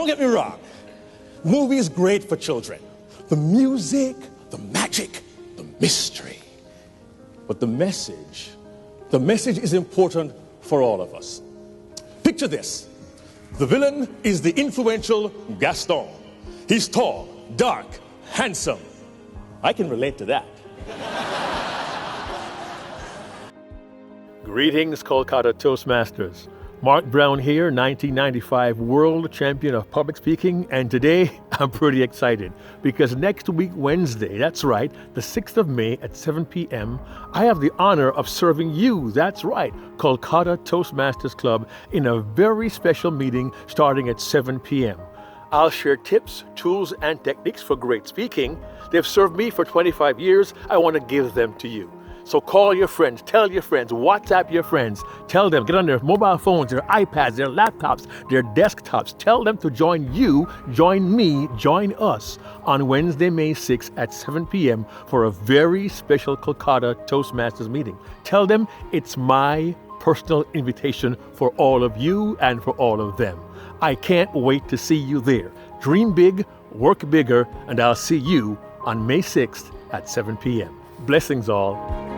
Don't get me wrong. Movie is great for children. The music, the magic, the mystery. But the message is important for all of us. Picture this. The villain is the influential Gaston. He's tall, dark, handsome. I can relate to that. Greetings, Kolkata Toastmasters. Mark Brown here, 1995 World Champion of Public Speaking, and today I'm pretty excited because next week, Wednesday, that's right, the 6th of May at 7 p.m., I have the honor of serving you, that's right, Kolkata Toastmasters Club, in a very special meeting starting at 7 p.m. I'll share tips, tools, and techniques for great speaking. They've served me for 25 years. I want to give them to you. So call your friends, tell your friends, WhatsApp your friends, tell them, get on their mobile phones, their iPads, their laptops, their desktops, tell them to join you, join me, join us on Wednesday, May 6th at 7 p.m. for a very special Kolkata Toastmasters meeting. Tell them it's my personal invitation for all of you and for all of them. I can't wait to see you there. Dream big, work bigger, and I'll see you on May 6th at 7 p.m. Blessings all.